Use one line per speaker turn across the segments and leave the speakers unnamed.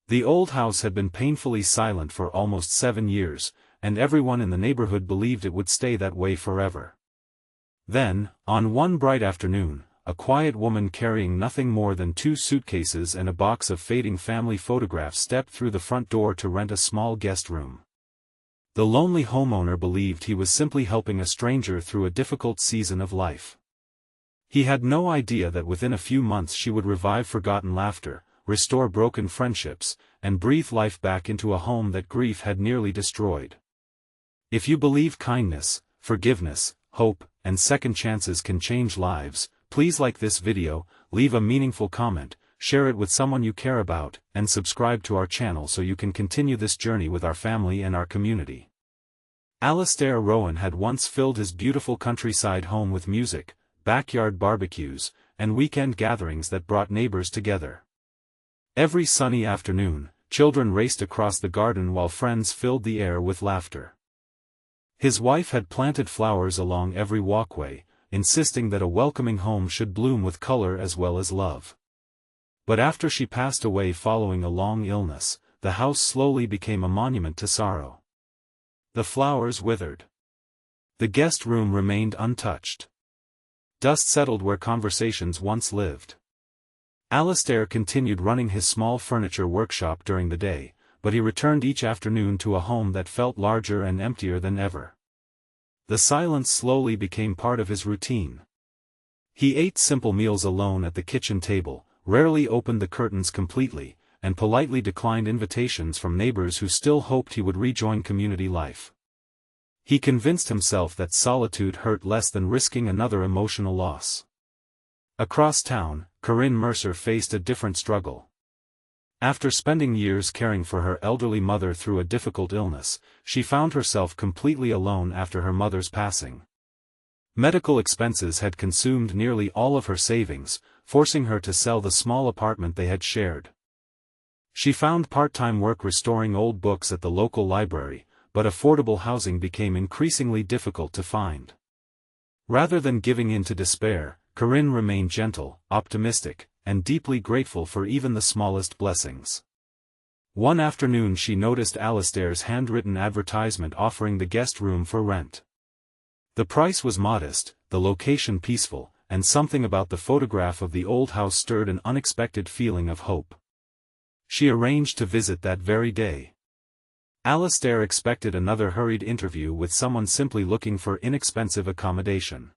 The old house had been painfully silent for almost 7 years, and everyone in the neighborhood believed it would stay that way forever. Then, on one bright afternoon, a quiet woman carrying nothing more than 2 suitcases and a box of fading family photographs stepped through the front door to rent a small guest room. The lonely homeowner believed he was simply helping a stranger through a difficult season of life. He had no idea that within a few months she would revive forgotten laughter, restore broken friendships, and breathe life back into a home that grief had nearly destroyed. If you believe kindness, forgiveness, hope, and second chances can change lives, please like this video, leave a meaningful comment, share it with someone you care about, and subscribe to our channel so you can continue this journey with our family and our community. Alastair Rowan had once filled his beautiful countryside home with music, backyard barbecues, and weekend gatherings that brought neighbors together. Every sunny afternoon, children raced across the garden while friends filled the air with laughter. His wife had planted flowers along every walkway, insisting that a welcoming home should bloom with color as well as love. But after she passed away following a long illness, the house slowly became a monument to sorrow. The flowers withered. The guest room remained untouched. Dust settled where conversations once lived. Alastair continued running his small furniture workshop during the day, but he returned each afternoon to a home that felt larger and emptier than ever. The silence slowly became part of his routine. He ate simple meals alone at the kitchen table, rarely opened the curtains completely, and politely declined invitations from neighbors who still hoped he would rejoin community life. He convinced himself that solitude hurt less than risking another emotional loss. Across town, Corinne Mercer faced a different struggle. After spending years caring for her elderly mother through a difficult illness, she found herself completely alone after her mother's passing. Medical expenses had consumed nearly all of her savings, forcing her to sell the small apartment they had shared. She found part-time work restoring old books at the local library, but affordable housing became increasingly difficult to find. Rather than giving in to despair, Corinne remained gentle, optimistic, and deeply grateful for even the smallest blessings. One afternoon she noticed Alastair's handwritten advertisement offering the guest room for rent. The price was modest, the location peaceful, and something about the photograph of the old house stirred an unexpected feeling of hope. She arranged to visit that very day. Alastair expected another hurried interview with someone simply looking for inexpensive accommodation.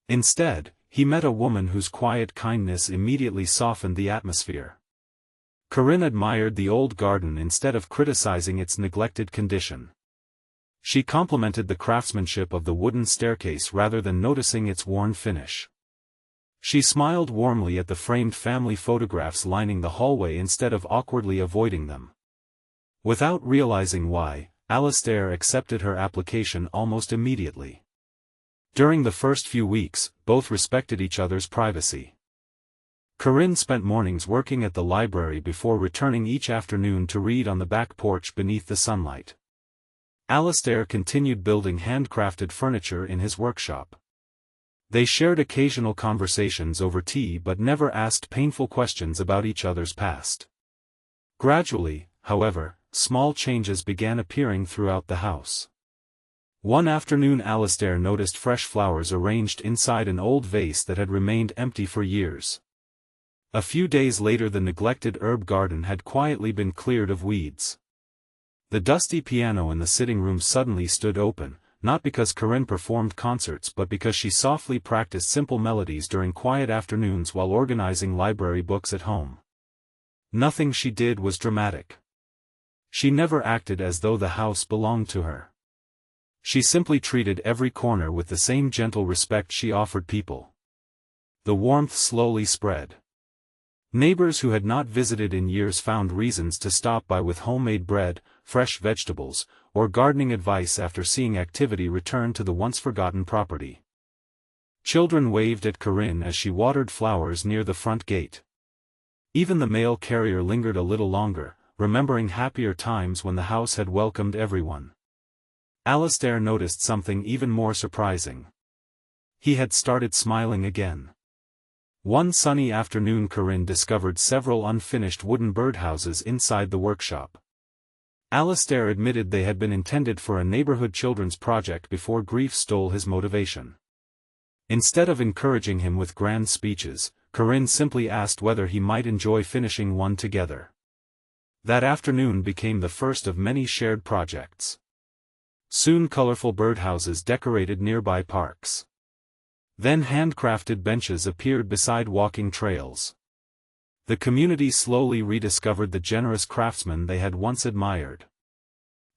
Instead, he met a woman whose quiet kindness immediately softened the atmosphere. Corinne admired the old garden instead of criticizing its neglected condition. She complimented the craftsmanship of the wooden staircase rather than noticing its worn finish. She smiled warmly at the framed family photographs lining the hallway instead of awkwardly avoiding them. Without realizing why, Alastair accepted her application almost immediately. During the first few weeks, both respected each other's privacy. Corinne spent mornings working at the library before returning each afternoon to read on the back porch beneath the sunlight. Alastair continued building handcrafted furniture in his workshop. They shared occasional conversations over tea but never asked painful questions about each other's past. Gradually, however, small changes began appearing throughout the house. One afternoon Alastair noticed fresh flowers arranged inside an old vase that had remained empty for years. A few days later the neglected herb garden had quietly been cleared of weeds. The dusty piano in the sitting room suddenly stood open, not because Corinne performed concerts but because she softly practiced simple melodies during quiet afternoons while organizing library books at home. Nothing she did was dramatic. She never acted as though the house belonged to her. She simply treated every corner with the same gentle respect she offered people. The warmth slowly spread. Neighbors who had not visited in years found reasons to stop by with homemade bread, fresh vegetables, or gardening advice after seeing activity return to the once-forgotten property. Children waved at Corinne as she watered flowers near the front gate. Even the mail carrier lingered a little longer, remembering happier times when the house had welcomed everyone. Alastair noticed something even more surprising. He had started smiling again. One sunny afternoon Corinne discovered several unfinished wooden birdhouses inside the workshop. Alastair admitted they had been intended for a neighborhood children's project before grief stole his motivation. Instead of encouraging him with grand speeches, Corinne simply asked whether he might enjoy finishing one together. That afternoon became the first of many shared projects. Soon colorful birdhouses decorated nearby parks. Then handcrafted benches appeared beside walking trails. The community slowly rediscovered the generous craftsmen they had once admired.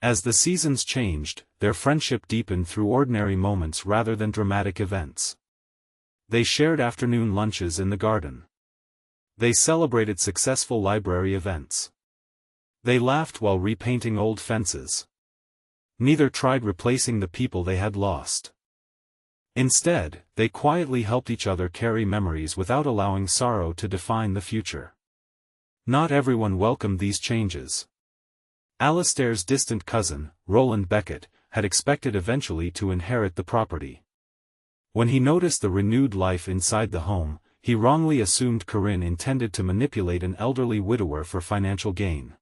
As the seasons changed, their friendship deepened through ordinary moments rather than dramatic events. They shared afternoon lunches in the garden. They celebrated successful library events. They laughed while repainting old fences. Neither tried replacing the people they had lost. Instead, they quietly helped each other carry memories without allowing sorrow to define the future. Not everyone welcomed these changes. Alastair's distant cousin, Roland Beckett, had expected eventually to inherit the property. When he noticed the renewed life inside the home, he wrongly assumed Corinne intended to manipulate an elderly widower for financial gain.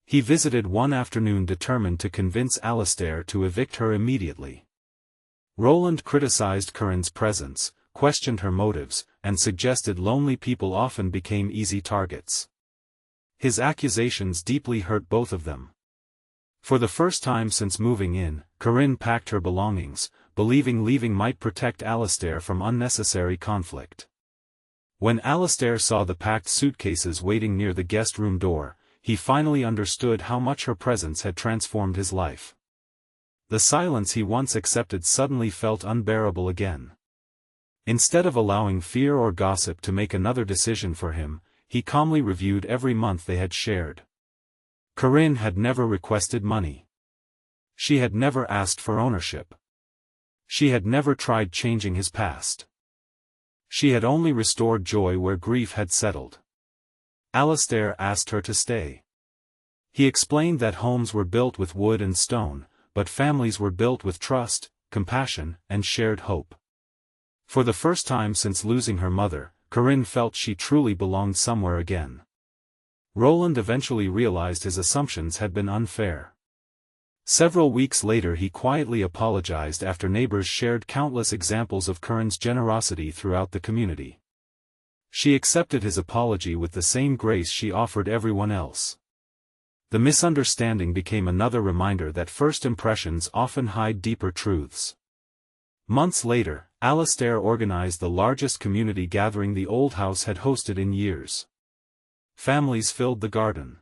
He visited one afternoon determined to convince Alastair to evict her immediately. Roland criticized Corinne's presence, questioned her motives, and suggested lonely people often became easy targets. His accusations deeply hurt both of them. For the first time since moving in, Corinne packed her belongings, believing leaving might protect Alastair from unnecessary conflict. When Alastair saw the packed suitcases waiting near the guest room door, he finally understood how much her presence had transformed his life. The silence he once accepted suddenly felt unbearable again. Instead of allowing fear or gossip to make another decision for him, he calmly reviewed every month they had shared. Corinne had never requested money. She had never asked for ownership. She had never tried changing his past. She had only restored joy where grief had settled. Alastair asked her to stay. He explained that homes were built with wood and stone, but families were built with trust, compassion, and shared hope. For the first time since losing her mother, Corinne felt she truly belonged somewhere again. Roland eventually realized his assumptions had been unfair. Several weeks later he quietly apologized after neighbors shared countless examples of Corinne's generosity throughout the community. She accepted his apology with the same grace she offered everyone else. The misunderstanding became another reminder that first impressions often hide deeper truths. Months later, Alastair organized the largest community gathering the old house had hosted in years. Families filled the garden.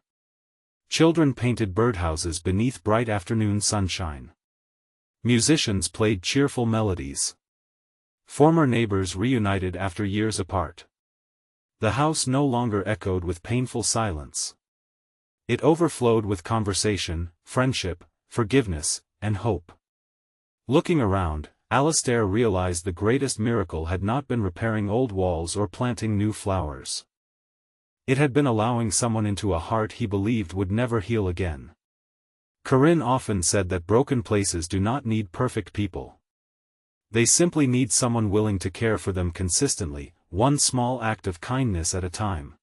Children painted birdhouses beneath bright afternoon sunshine. Musicians played cheerful melodies. Former neighbors reunited after years apart. The house no longer echoed with painful silence. It overflowed with conversation, friendship, forgiveness, and hope. Looking around, Alastair realized the greatest miracle had not been repairing old walls or planting new flowers. It had been allowing someone into a heart he believed would never heal again. Corinne often said that broken places do not need perfect people. They simply need someone willing to care for them consistently, one small act of kindness at a time.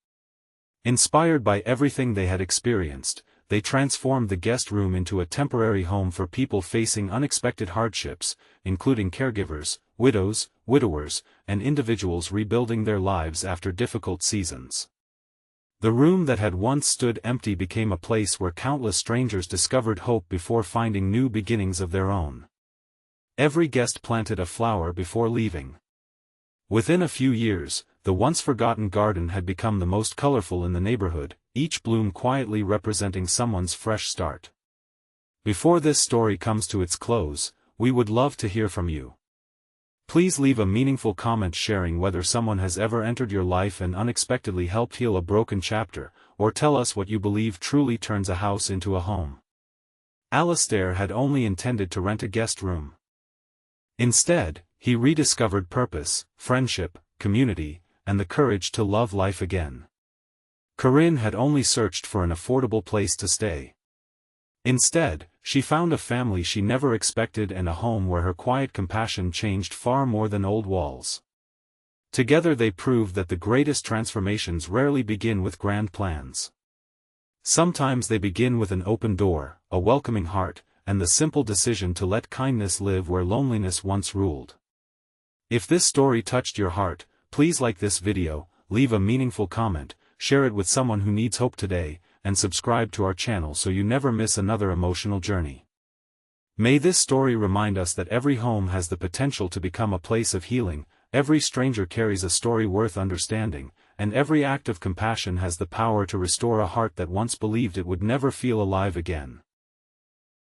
Inspired by everything they had experienced, they transformed the guest room into a temporary home for people facing unexpected hardships, including caregivers, widows, widowers, and individuals rebuilding their lives after difficult seasons. The room that had once stood empty became a place where countless strangers discovered hope before finding new beginnings of their own. Every guest planted a flower before leaving. Within a few years, the once-forgotten garden had become the most colorful in the neighborhood, each bloom quietly representing someone's fresh start. Before this story comes to its close, we would love to hear from you. Please leave a meaningful comment sharing whether someone has ever entered your life and unexpectedly helped heal a broken chapter, or tell us what you believe truly turns a house into a home. Alastair had only intended to rent a guest room. Instead, he rediscovered purpose, friendship, community, and the courage to love life again. Corinne had only searched for an affordable place to stay. Instead, she found a family she never expected and a home where her quiet compassion changed far more than old walls. Together they prove that the greatest transformations rarely begin with grand plans. Sometimes they begin with an open door, a welcoming heart, and the simple decision to let kindness live where loneliness once ruled. If this story touched your heart, please like this video, leave a meaningful comment, share it with someone who needs hope today, and subscribe to our channel so you never miss another emotional journey. May this story remind us that every home has the potential to become a place of healing, every stranger carries a story worth understanding, and every act of compassion has the power to restore a heart that once believed it would never feel alive again.